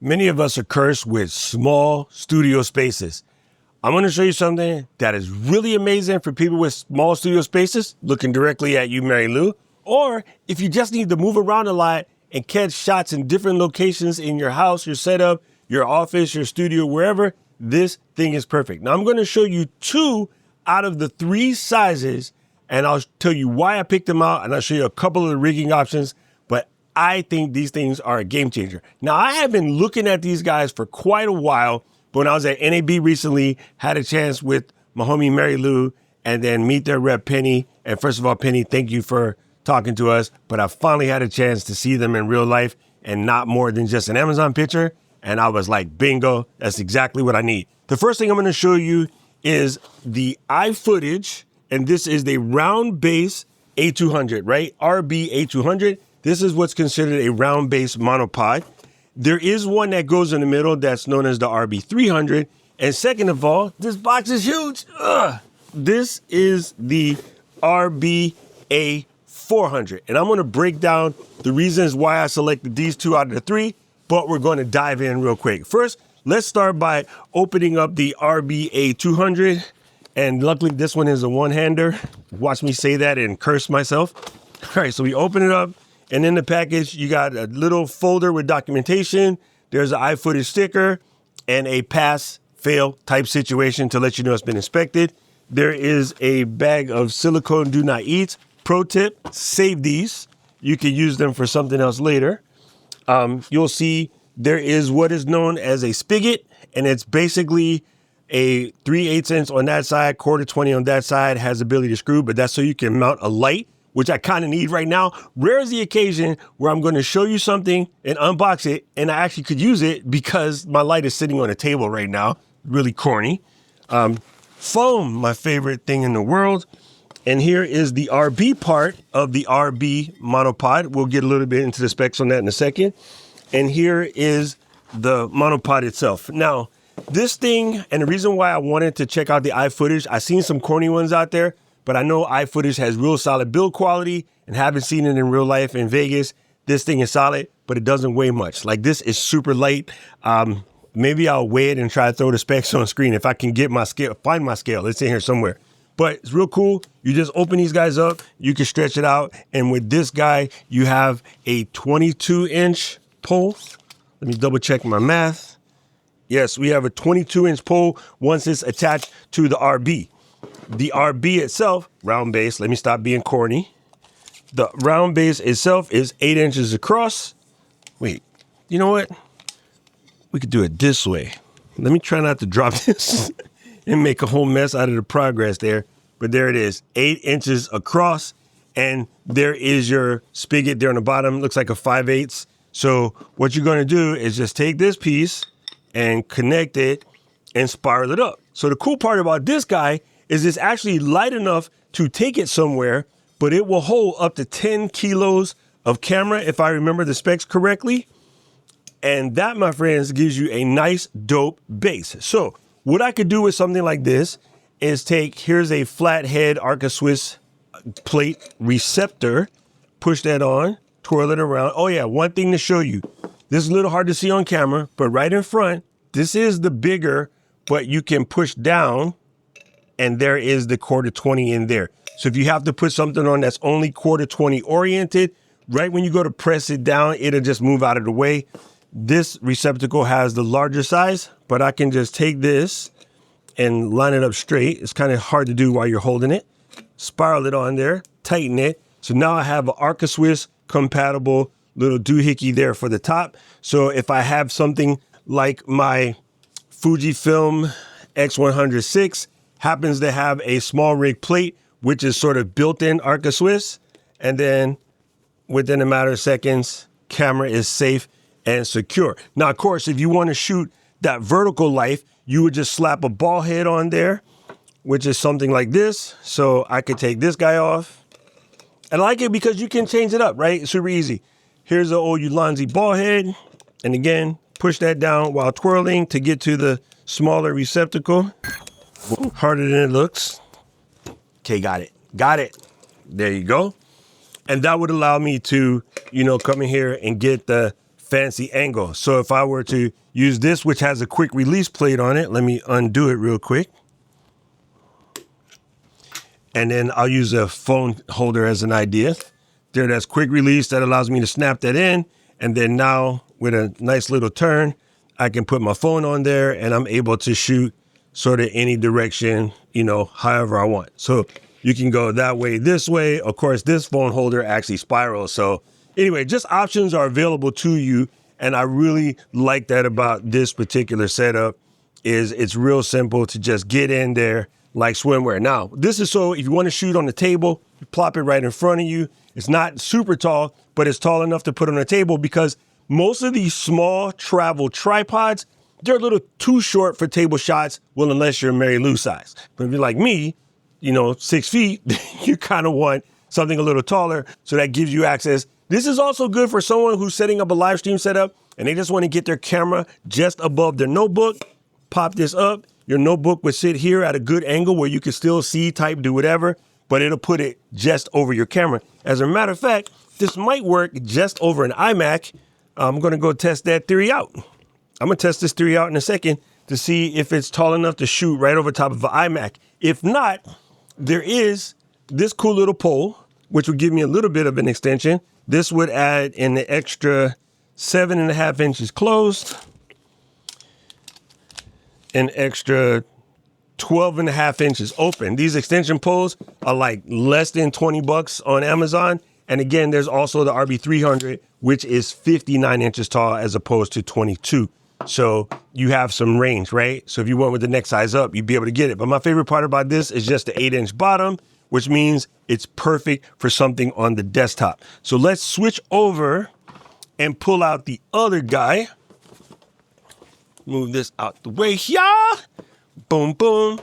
Many of us are cursed with small studio spaces. I'm going to show you something that is really amazing for people with small studio spaces, looking directly at you, Mary Lou, or if you just need to move around a lot and catch shots in different locations in your house, your setup, your office, your studio, wherever, this thing is perfect. Now I'm going to show you 2 out of the 3 sizes, and I'll tell you why I picked them out, and I'll show you a couple of the rigging options, but I think these things are a game changer. Now, I have been looking at these guys for quite a while, but when I was at NAB recently, had a chance with my homie Mary Lou and then meet their rep Penny. And first of all, Penny, thank you for talking to us. But I finally had a chance to see them in real life and not more than just an Amazon picture. And I was like, bingo, that's exactly what I need. The first thing I'm going to show you is the iFootage. And this is the round base A200, right? RB A200. This is what's considered a round base monopod. There is one that goes in the middle that's known as the RB A300. And second of all, this box is huge. This is the RB A400. And I'm going to break down the reasons why I selected these 2 out of the 3, but we're going to dive in real quick. First, let's start by opening up the RB A200. And luckily, this one is a one-hander. Watch me say that and curse myself. All right, so we open it up. And in the package, you got a little folder with documentation. There's an iFootage sticker and a pass-fail type situation to let you know it's been inspected. There is a bag of silicone do not eat. Pro tip, save these. You can use them for something else later. You'll see there is what is known as a spigot, and it's basically a 3/8 inch on that side, 1/4-20 on that side, has the ability to screw, but that's so you can mount a light, which I kind of need right now. Rare is the occasion where I'm going to show you something and unbox it, and I actually could use it because my light is sitting on a table right now. Really corny. Foam, my favorite thing in the world. And here is the RB part of the RB monopod. We'll get a little bit into the specs on that in a second. And here is the monopod itself. Now, this thing, and the reason why I wanted to check out the iFootage, I've seen some corny ones out there, but I know iFootage has real solid build quality, and haven't seen it in real life in Vegas. This thing is solid, but it doesn't weigh much. Like, this is super light. Maybe I'll weigh it and try to throw the specs on screen if I can get my scale, find my scale. It's in here somewhere. But it's real cool. You just open these guys up, you can stretch it out. And with this guy, you have a 22-inch pole. Let me double check my math. Yes, we have a 22-inch pole once it's attached to the RB. The RB itself, round base, let me stop being corny. The round base itself is 8 inches across. Wait, you know what? We could do it this way. Let me try not to drop this and make a whole mess out of the progress there. But there it is, 8 inches across. And there is your spigot there on the bottom. Looks like a 5/8. So what you're going to do is just take this piece and connect it and spiral it up. So the cool part about this guy is it's actually light enough to take it somewhere, but it will hold up to 10 kilos of camera, if I remember the specs correctly. And that, my friends, gives you a nice, dope base. So what I could do with something like this is here's a flathead Arca Swiss plate receptor, push that on, twirl it around. Oh yeah, one thing to show you. This is a little hard to see on camera, but right in front, this is the bigger, but you can push down, and there is the 1/4-20 in there. So if you have to put something on that's only 1/4-20 oriented, right when you go to press it down, it'll just move out of the way. This receptacle has the larger size, but I can just take this and line it up straight. It's kind of hard to do while you're holding it. Spiral it on there, tighten it. So now I have an Arca Swiss compatible little doohickey there for the top. So if I have something like my Fujifilm X100 happens to have a small rig plate, which is sort of built-in Arca Swiss, and then within a matter of seconds, camera is safe and secure. Now, of course, if you want to shoot that vertical life, you would just slap a ball head on there, which is something like this. So I could take this guy off. And I like it because you can change it up, right? It's super easy. Here's the old Ulanzi ball head. And again, push that down while twirling to get to the smaller receptacle. Harder than it looks. Okay, got it. Got it. There you go. And that would allow me to, come in here and get the fancy angle. So if I were to use this, which has a quick release plate on it, let me undo it real quick. And then I'll use a phone holder as an idea. There, that's quick release. That allows me to snap that in. And then now with a nice little turn, I can put my phone on there and I'm able to shoot sort of any direction, you know, however I want. So you can go that way, this way. Of course, this phone holder actually spirals. So anyway, just options are available to you. And I really like that about this particular setup is it's real simple to just get in there like swimwear. Now, this is so if you want to shoot on the table, you plop it right in front of you. It's not super tall, but it's tall enough to put on a table because most of these small travel tripods, they're a little too short for table shots. Well, unless you're Mary Lou size. But if you're like me, you know, 6 feet, you kind of want something a little taller. So that gives you access. This is also good for someone who's setting up a live stream setup and they just want to get their camera just above their notebook. Pop this up. Your notebook would sit here at a good angle where you can still see, type, do whatever, but it'll put it just over your camera. As a matter of fact, this might work just over an iMac. I'm going to go test that theory out. I'm going to test this theory out in a second to see if it's tall enough to shoot right over top of an iMac. If not, there is this cool little pole, which would give me a little bit of an extension. This would add an extra 7.5 inches closed, an extra 12.5 inches open. These extension poles are like less than 20 bucks on Amazon. And again, there's also the RB 300, which is 59 inches tall as opposed to 22. So you have some range, right? So if you went with the next size up, you'd be able to get it. But my favorite part about this is just the 8-inch bottom, which means it's perfect for something on the desktop. So let's switch over and pull out the other guy. Move this out the way here. Boom, boom.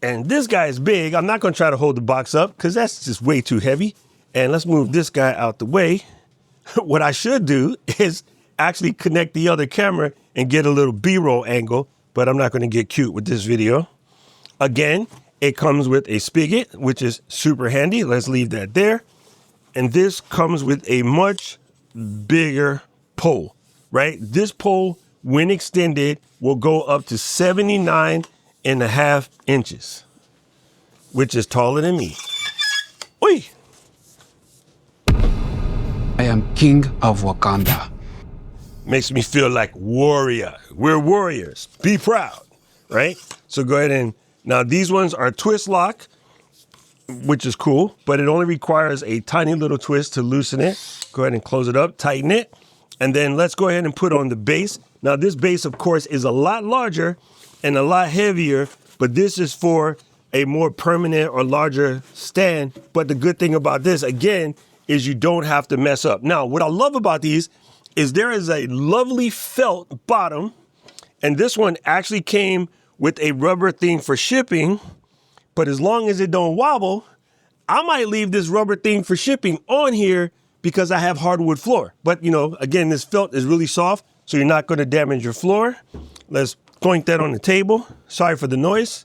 And this guy is big. I'm not going to try to hold the box up because that's just way too heavy. And let's move this guy out the way. What I should do is actually connect the other camera and get a little B-roll angle, but I'm not going to get cute with this video. Again, it comes with a spigot, which is super handy. Let's leave that there. And this comes with a much bigger pole, right? This pole, when extended, will go up to 79.5 inches, which is taller than me. Oi! I am king of Wakanda. Makes me feel like warrior. We're warriors. Be proud, right? So go ahead and, now these ones are twist lock, which is cool, but it only requires a tiny little twist to loosen it. Go ahead and close it up, tighten it. And then let's go ahead and put on the base. Now this base, of course, is a lot larger and a lot heavier, but this is for a more permanent or larger stand. But the good thing about this, again, is you don't have to mess up. Now, what I love about these is there is a lovely felt bottom, and this one actually came with a rubber thing for shipping, but as long as it don't wobble, I might leave this rubber thing for shipping on here because I have hardwood floor. But you know, again, this felt is really soft, so you're not gonna damage your floor. Let's point that on the table. Sorry for the noise.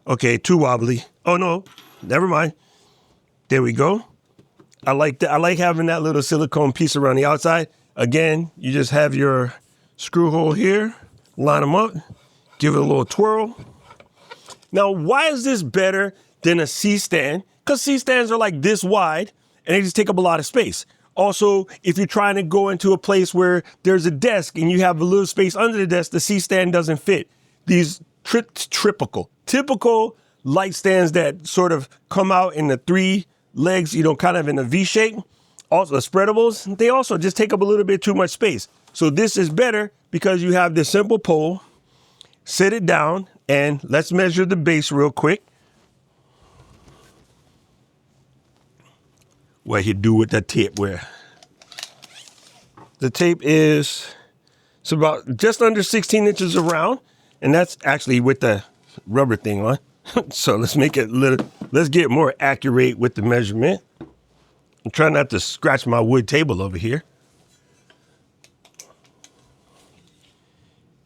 Okay, too wobbly. Oh no, never mind. There we go. I like that. I like having that little silicone piece around the outside. Again, you just have your screw hole here, line them up, give it a little twirl. Now, why is this better than a C-stand? Because C-stands are like this wide and they just take up a lot of space. Also, if you're trying to go into a place where there's a desk and you have a little space under the desk, the C-stand doesn't fit. These typical light stands that sort of come out in the 3 legs, you know, kind of in a V shape. Also, the spreadables, they also just take up a little bit too much space. So this is better because you have this simple pole, sit it down, and let's measure the base real quick. What you do with that tape where? The tape is, it's about just under 16 inches around, and that's actually with the rubber thing on. So let's make it let's get more accurate with the measurement. I'm trying not to scratch my wood table over here.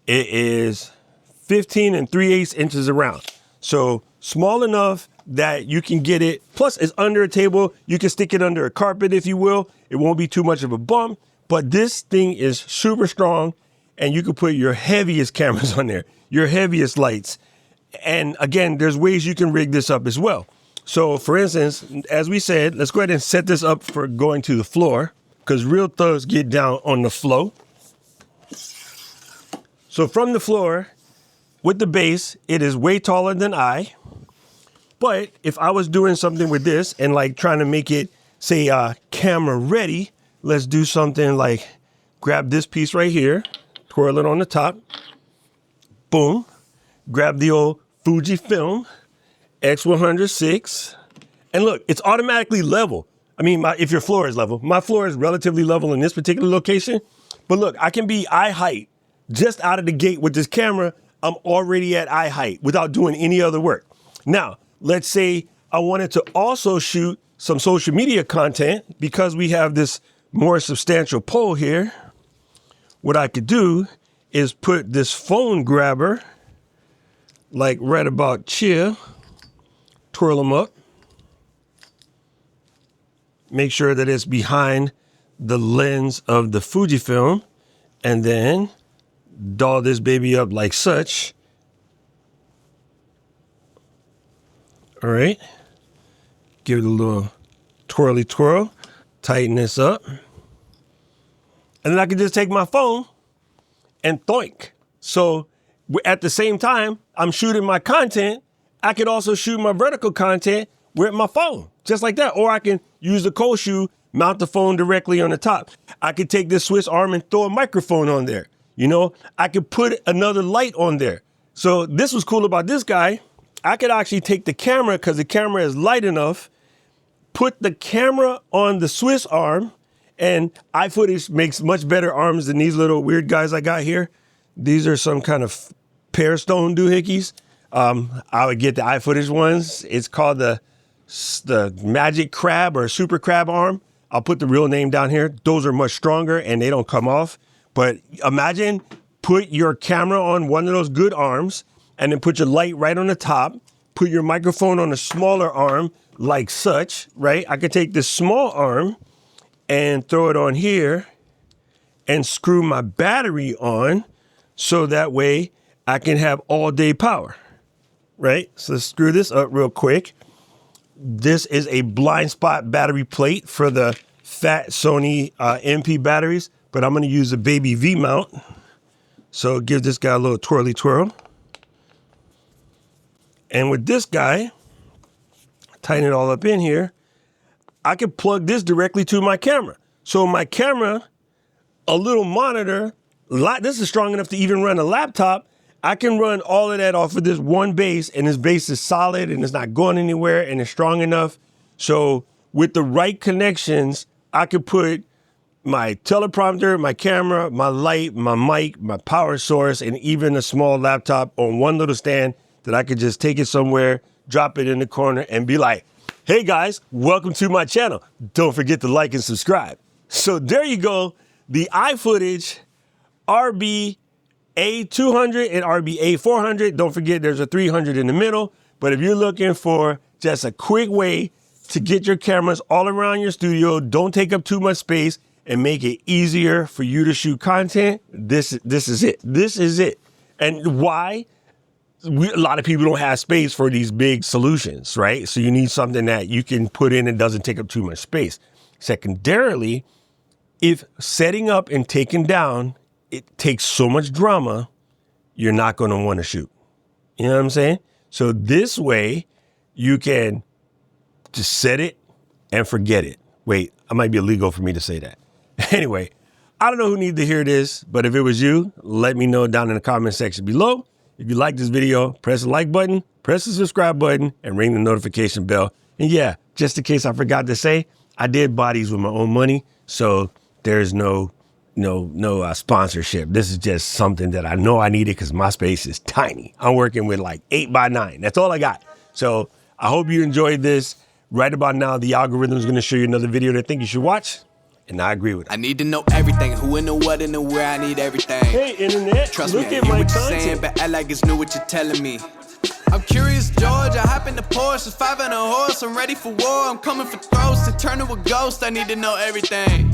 It is 15 3/8 inches around. So small enough that you can get it. Plus, it's under a table. You can stick it under a carpet, if you will. It won't be too much of a bump. But this thing is super strong, and you can put your heaviest cameras on there, your heaviest lights. And again, there's ways you can rig this up as well. So for instance, as we said, let's go ahead and set this up for going to the floor, because real thugs get down on the floor. So from the floor, with the base, it is way taller than I. But if I was doing something with this and like trying to make it, say, camera ready, let's do something like grab this piece right here, twirl it on the top, boom, grab the old Fujifilm X100 and look, it's automatically level. I mean, if your floor is level, my floor is relatively level in this particular location, but look, I can be eye height just out of the gate with this camera. I'm already at eye height without doing any other work. Now, let's say I wanted to also shoot some social media content because we have this more substantial pole here. What I could do is put this phone grabber like right about here, twirl them up, make sure that it's behind the lens of the Fujifilm, and then doll this baby up like such. All right, give it a little twirly twirl, tighten this up, and then I can just take my phone and thoink. So at the same time I'm shooting my content, I could also shoot my vertical content with my phone, just like that. Or I can use the cold shoe, mount the phone directly on the top. I could take this Swiss arm and throw a microphone on there. You know, I could put another light on there. So this was cool about this guy. I could actually take the camera, because the camera is light enough, put the camera on the Swiss arm, and iFootage makes much better arms than these little weird guys I got here. These are some kind of pear stone doohickeys. I would get the iFootage ones. It's called the Magic Crab or Super Crab arm. I'll put the real name down here. Those are much stronger and they don't come off. But imagine put your camera on one of those good arms and then put your light right on the top, put your microphone on a smaller arm like such, right? I could take this small arm and throw it on here and screw my battery on so that way I can have all day power, right? So let's screw this up real quick. This is a blind spot battery plate for the fat Sony MP batteries, but I'm gonna use a baby V mount. So give this guy a little twirly twirl. And with this guy, tighten it all up in here, I can plug this directly to my camera. So my camera, a little monitor, this is strong enough to even run a laptop. I can run all of that off of this one base, and this base is solid and it's not going anywhere and it's strong enough. So with the right connections, I could put my teleprompter, my camera, my light, my mic, my power source, and even a small laptop on one little stand that I could just take it somewhere, drop it in the corner and be like, hey guys, welcome to my channel. Don't forget to like and subscribe. So there you go. The iFootage RB A200 and RB A400. Don't forget there's a 300 in the middle. But if you're looking for just a quick way to get your cameras all around your studio, don't take up too much space, and make it easier for you to shoot content, this is it. This is it. And why? A lot of people don't have space for these big solutions, right? So you need something that you can put in and doesn't take up too much space. Secondarily, if setting up and taking down, it takes so much drama, you're not going to want to shoot. You know what I'm saying? So this way you can just set it and forget it. Wait, it might be illegal for me to say that. Anyway, I don't know who needs to hear this, but if it was you, let me know down in the comment section below. If you like this video, press the like button, press the subscribe button, and ring the notification bell. And yeah, just in case I forgot to say, I did buy these with my own money, so there's no sponsorship. This is just something that I know I needed because my space is tiny. I'm working with like 8x9. That's all I got. So I hope you enjoyed this. Right about now, the algorithm is going to show you another video that I think you should watch. And I agree with it. I need to know everything. Who and the what and the where. I need everything. Hey, internet. Trust look me, at I hear my what you're content. saying, but act like it's new what you're telling me. I'm curious, George. I hop in the Porsche, it's 5 and a horse. I'm ready for war. I'm coming for throats to turn to a ghost. I need to know everything.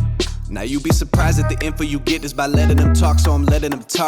Now you be surprised at the info you get is by letting them talk, so I'm letting them talk.